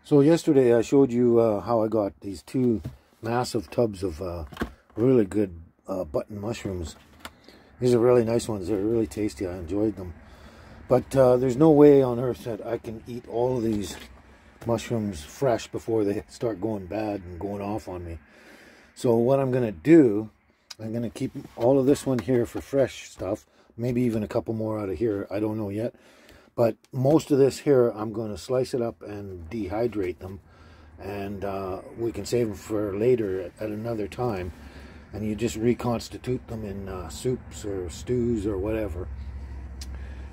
So yesterday I showed you how I got these two massive tubs of really good button mushrooms. These are really nice ones. They're really tasty. I enjoyed them. But there's no way on earth that I can eat all of these mushrooms fresh before they start going bad and going off on me. So what I'm going to do, I'm going to keep all of this one here for fresh stuff. Maybe even a couple more out of here. I don't know yet. But most of this here, I'm going to slice it up and dehydrate them. And we can save them for later at another time. And you just reconstitute them in soups or stews or whatever.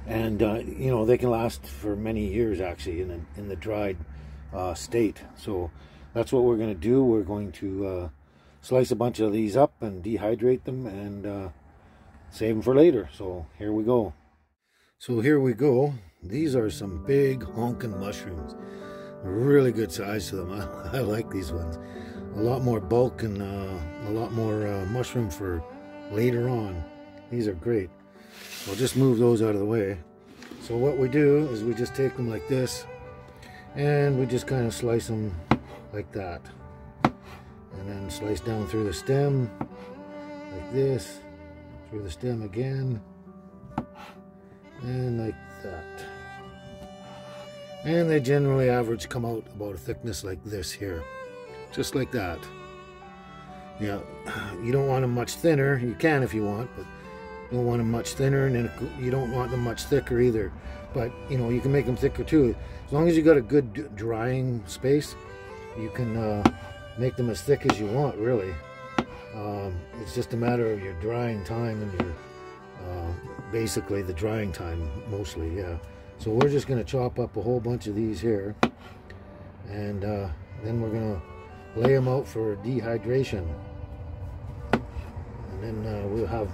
And, you know, they can last for many years, actually, in the dried state. So that's what we're going to do. We're going to slice a bunch of these up and dehydrate them and save them for later. So here we go. So here we go. These are some big honking mushrooms. Really good size to them. I like these ones. A lot more bulk and a lot more mushroom for later on. These are great. I'll just move those out of the way. So what we do is we just take them like this and we just kind of slice them like that. And then slice down through the stem like this, through the stem again, and like that. And they generally average come out about a thickness like this here, just like that. Yeah, you don't want them much thinner. You can if you want, but you don't want them much thinner, and then you don't want them much thicker either. But you know, you can make them thicker too. As long as you got a good drying space, you can make them as thick as you want, really. It's just a matter of your drying time and your basically the drying time mostly, yeah. So we're just going to chop up a whole bunch of these here, and then we're going to lay them out for dehydration, and then we'll have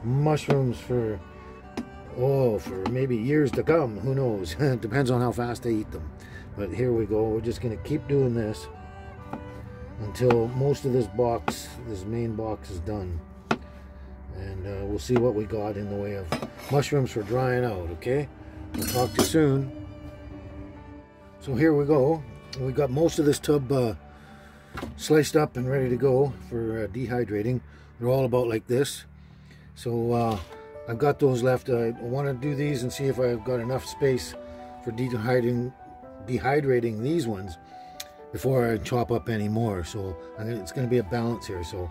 mushrooms for maybe years to come. Who knows? It depends on how fast I eat them. But here we go. We're just going to keep doing this until most of this main box is done, and we'll see what we got in the way of mushrooms for drying out. Okay, I'll talk to you soon. So here we go. We got most of this tub sliced up and ready to go for dehydrating. They're all about like this. So I've got those left. I want to do these and see if I've got enough space for dehydrating these ones before I chop up any more. So it's going to be a balance here. So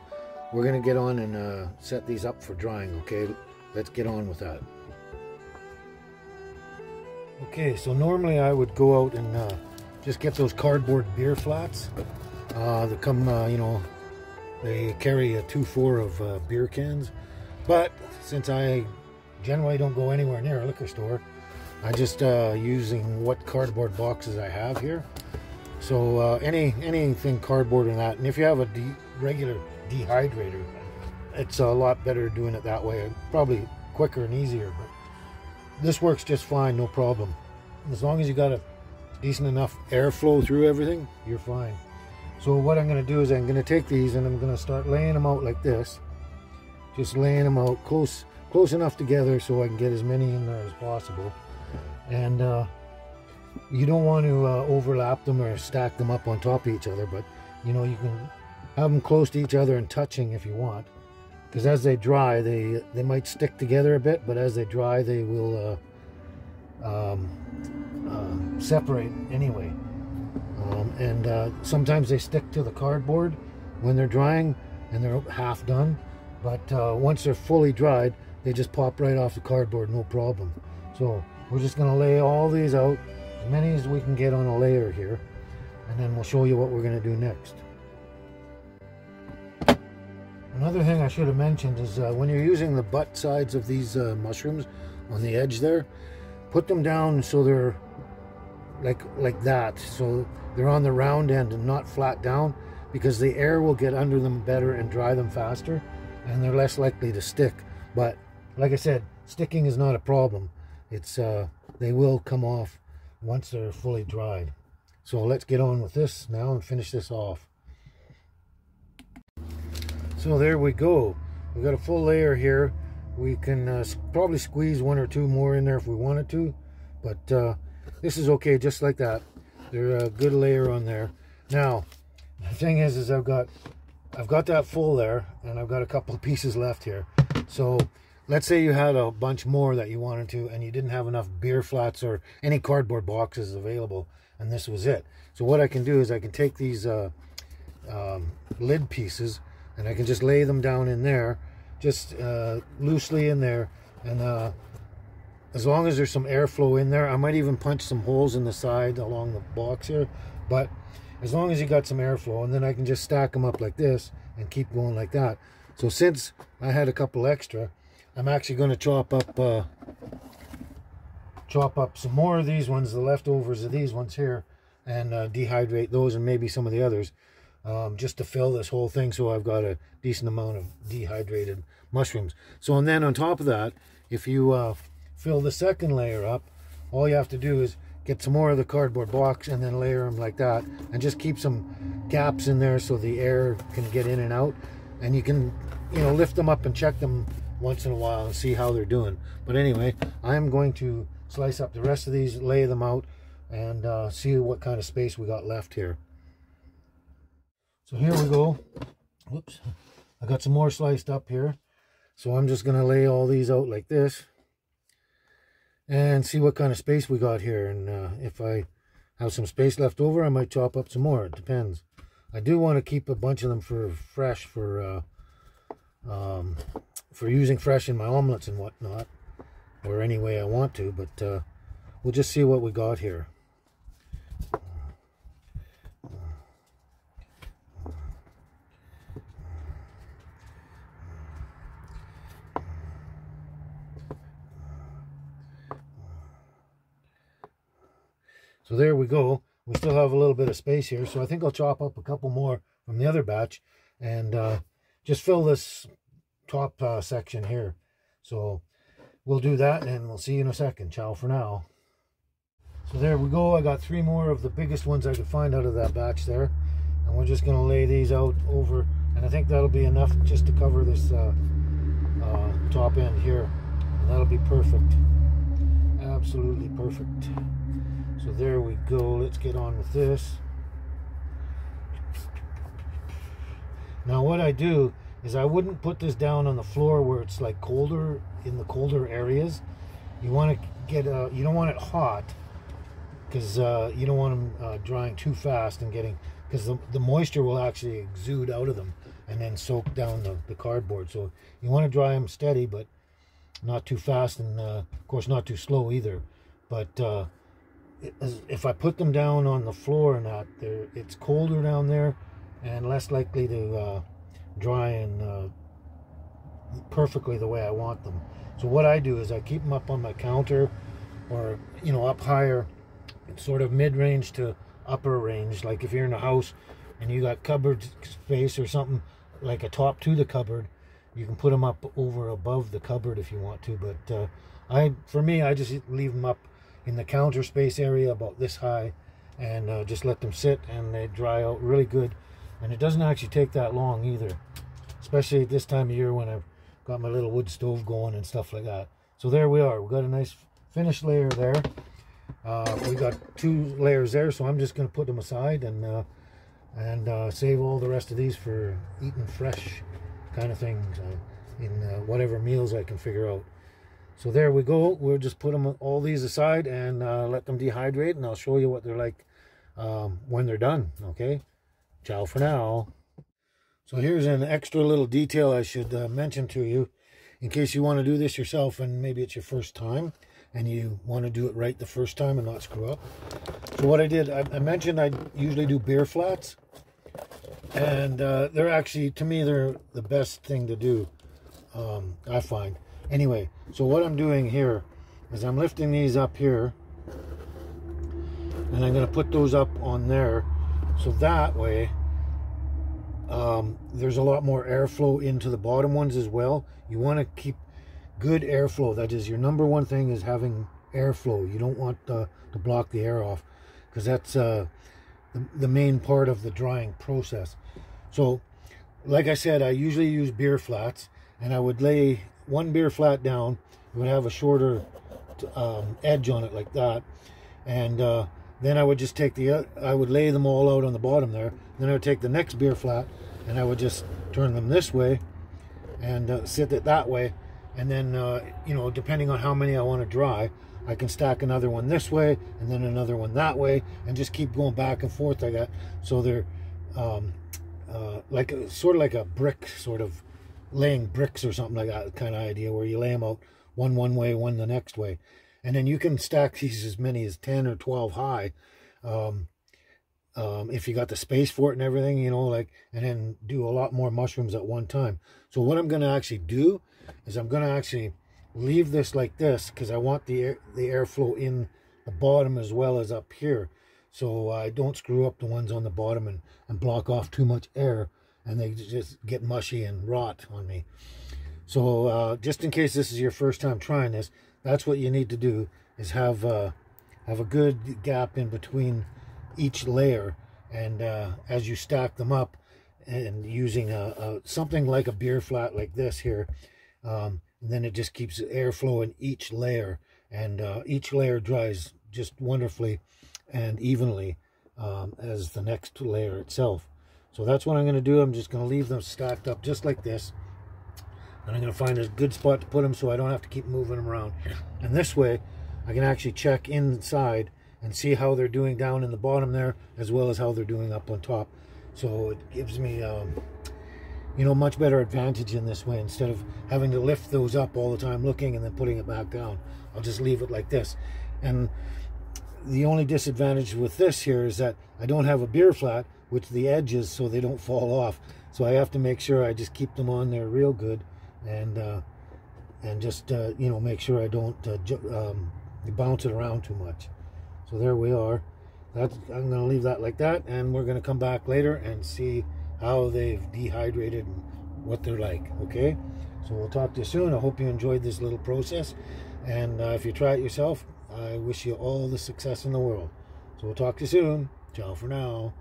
we're going to get on and set these up for drying. Okay, let's get on with that. Okay, so normally I would go out and just get those cardboard beer flats. They come, you know, they carry a 2-4 of beer cans. But since I generally don't go anywhere near a liquor store, I just using what cardboard boxes I have here. So anything cardboard in that, and if you have a regular dehydrator, it's a lot better doing it that way. Probably quicker and easier, but this works just fine, no problem. As long as you got a decent enough airflow through everything, you're fine. So what I'm going to do is I'm going to take these and I'm going to start laying them out like this. Just laying them out close enough together so I can get as many in there as possible. And you don't want to overlap them or stack them up on top of each other, but you know, you can have them close to each other and touching if you want, because as they dry, they might stick together a bit, but as they dry, they will separate anyway. And sometimes they stick to the cardboard when they're drying and they're half done, but once they're fully dried, they just pop right off the cardboard, no problem. So we're just going to lay all these out, as many as we can get on a layer here, and then we'll show you what we're going to do next. Another thing I should have mentioned is when you're using the butt sides of these mushrooms on the edge there, put them down so they're like that, so they're on the round end and not flat down, because the air will get under them better and dry them faster, and they're less likely to stick. But like I said, sticking is not a problem. It's they will come off once they're fully dried. So let's get on with this now and finish this off. So there we go. We've got a full layer here. We can probably squeeze 1 or 2 more in there if we wanted to, but this is okay just like that. They're a good layer on there. Now, the thing is I've got that full there, and I've got a couple of pieces left here. So let's say you had a bunch more that you wanted to, and you didn't have enough beer flats or any cardboard boxes available, and this was it. So what I can do is I can take these lid pieces, and I can just lay them down in there, just loosely in there, and as long as there's some airflow in there, I might even punch some holes in the side along the box here, but as long as you got some airflow, and then I can just stack them up like this and keep going like that. So since I had a couple extra, I'm actually going to chop up some more of these ones, the leftovers of these ones here, and dehydrate those and maybe some of the others, just to fill this whole thing, so I've got a decent amount of dehydrated mushrooms. So, and then on top of that, if you fill the second layer up, all you have to do is get some more of the cardboard box and then layer them like that, and just keep some gaps in there so the air can get in and out, and you can, you know, lift them up and check them once in a while and see how they're doing. But anyway, I'm going to slice up the rest of these, lay them out, and see what kind of space we got left here. So here we go. Whoops, I got some more sliced up here, so I'm just going to lay all these out like this and see what kind of space we got here. And if I have some space left over, I might chop up some more. It depends. I do want to keep a bunch of them for fresh, for using fresh in my omelets and whatnot, or any way I want to. But we'll just see what we got here. So there we go. We still have a little bit of space here, so I think I'll chop up a couple more from the other batch and just fill this top section here. So we'll do that, and we'll see you in a second. Ciao for now. So there we go. I got 3 more of the biggest ones I could find out of that batch there, and we're just going to lay these out over, and I think that'll be enough just to cover this top end here, and that'll be perfect. Absolutely perfect. So there we go. Let's get on with this. Now what I do is I wouldn't put this down on the floor where it's like colder, in the colder areas. You want to get you don't want it hot, because you don't want them drying too fast and getting, because the moisture will actually exude out of them and then soak down the cardboard. So you want to dry them steady, but not too fast, and of course not too slow either. But if I put them down on the floor and that, it's colder down there and less likely to dry and perfectly the way I want them. So what I do is I keep them up on my counter, or, you know, up higher, sort of mid-range to upper range. Like if you're in a house and you got cupboard space or something, like a top to the cupboard, you can put them up over above the cupboard if you want to. But for me, I just leave them up in the counter space area about this high, and just let them sit, and they dry out really good. And it doesn't actually take that long either, especially at this time of year when I've got my little wood stove going and stuff like that. So there we are. We got a nice finished layer there. We got 2 layers there, so I'm just going to put them aside and save all the rest of these for eating fresh kind of things in whatever meals I can figure out. So there we go. We'll just put them, all these aside, and let them dehydrate, and I'll show you what they're like when they're done. Okay, ciao for now. So here's an extra little detail I should mention to you, in case you want to do this yourself and maybe it's your first time and you want to do it right the first time and not screw up. So what I did, I mentioned I usually do beer flats, and they're actually, to me, they're the best thing to do, I find. Anyway, so what I'm doing here is I'm lifting these up here, and I'm going to put those up on there, so that way there's a lot more airflow into the bottom ones as well. You want to keep good airflow. That is, your number one thing is having airflow. You don't want to block the air off, because that's the main part of the drying process. So like I said, I usually use beer flats, and I would lay 1 beer flat down. It would have a shorter edge on it like that, and then I would just take I would lay them all out on the bottom there. Then I would take the next beer flat and I would just turn them this way and sit it that way. And then, you know, depending on how many I want to dry, I can stack another one this way and then another one that way and just keep going back and forth like that. So they're sort of like a brick, sort of laying bricks or something like that kind of idea, where you lay them out one way, one the next way. And then you can stack these as many as 10 or 12 high, if you got the space for it and everything, you know, like, and then do a lot more mushrooms at one time. So what I'm going to actually do is I'm going to actually leave this like this, because I want the airflow in the bottom as well as up here, so I don't screw up the ones on the bottom and block off too much air and they just get mushy and rot on me. So just in case this is your first time trying this, that's what you need to do, is have a good gap in between each layer, and as you stack them up, and using something like a beer flat like this here, and then it just keeps airflow in each layer, and each layer dries just wonderfully and evenly as the next layer itself. So that's what I'm going to do. I'm just going to leave them stacked up just like this, and I'm going to find a good spot to put them so I don't have to keep moving them around. And this way I can actually check inside and see how they're doing down in the bottom there, as well as how they're doing up on top. So it gives me you know, much better advantage in this way, instead of having to lift those up all the time looking and then putting it back down. I'll just leave it like this. And the only disadvantage with this here is that I don't have a beer flat with the edges, so they don't fall off. So I have to make sure I just keep them on there real good, and just you know, make sure I don't bounce it around too much. So there we are. I'm going to leave that like that, and we're going to come back later and see how they've dehydrated and what they're like. Okay, so we'll talk to you soon. I hope you enjoyed this little process, and if you try it yourself, I wish you all the success in the world. So we'll talk to you soon. Ciao for now.